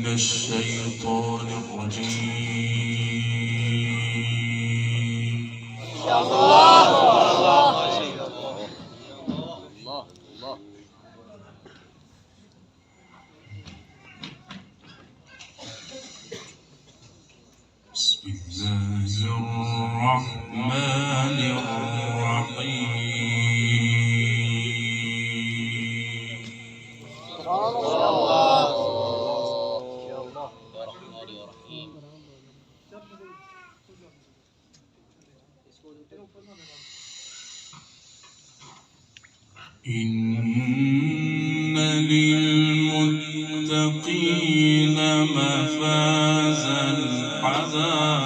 من الشيطان الرجيم. الله بسم الله الرحمن الرحيم. إن للمتقين مفازا حدائق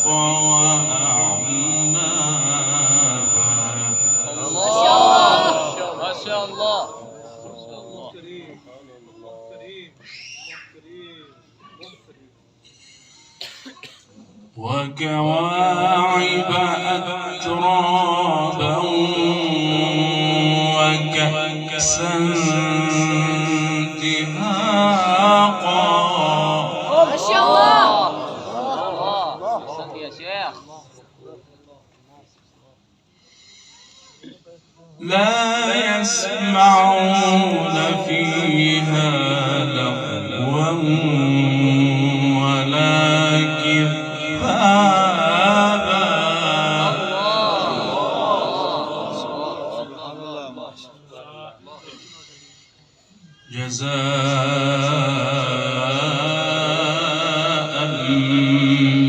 وأعنابا. ما شاء الله ما شاء الله. وكواعب أترابا وكأسا دهاقا. ما شاء الله. أحسنت يا شيخ. لا يسمعون فيها لغوا ولا كذابا. جزاء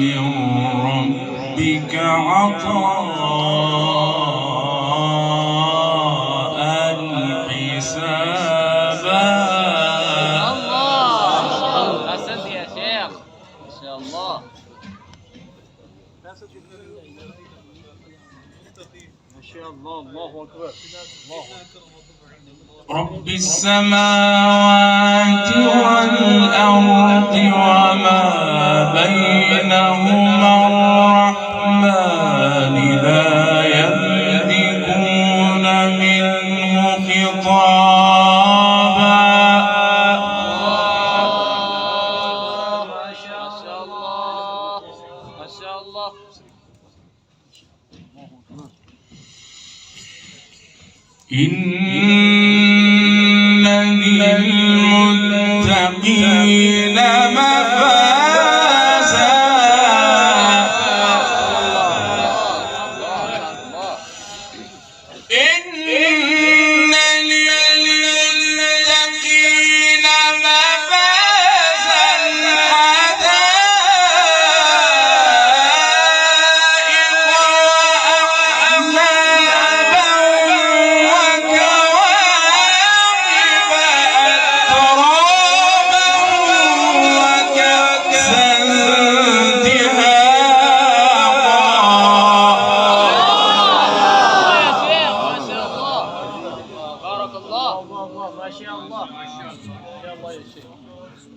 من ربك عطاء حسابا. الله أحسنت يا شيخ. ما شاء الله. ما شاء الله. الله أكبر. رب السماوات والأرض وما بينهما الرحمن لا يملكون منه خطابا. ما شاء الله. ما شاء الله. إن للمتقين مفازا. إن للمتقين مفازا حدائق وأعنابا وكواعب أترابا وكأسا ما شاء الله. ما شاء الله يا شيخ.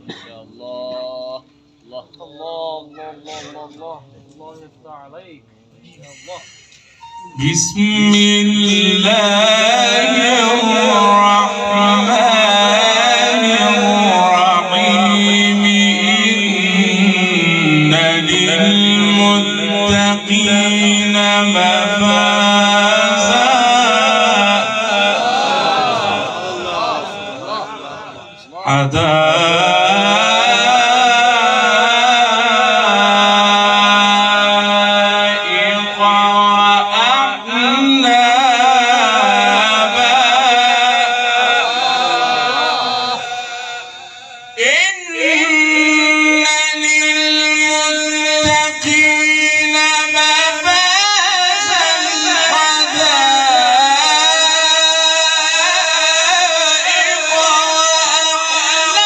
ما شاء الله. الله الله الله الله الله الله يفتح عليك. ما شاء الله. بسم الله الرحمن الرحيم. إن للمتقين مفازا. حدائق وأعنابا. إن للمتقين مفازا حدائق وأعنابا.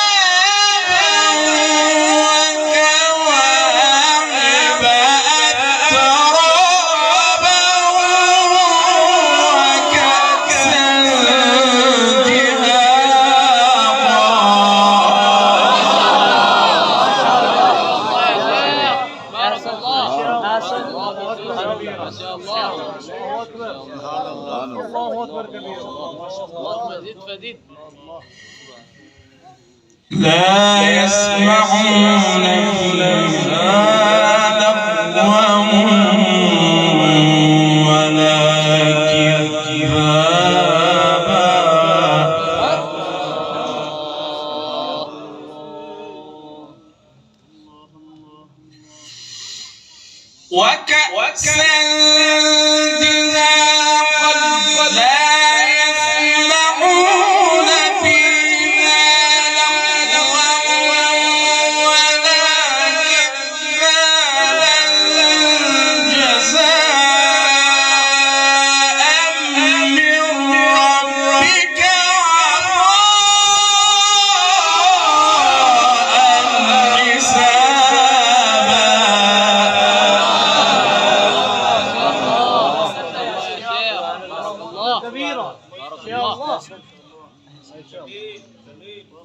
شديد. الله. لا يسمعون فيها لغوا ولا كذابا وكأسا دهاقا لا يسمعون فيها لغوا ولا كذابا جزاء من ربك عطاء حسابا. كبيرة. يا الله.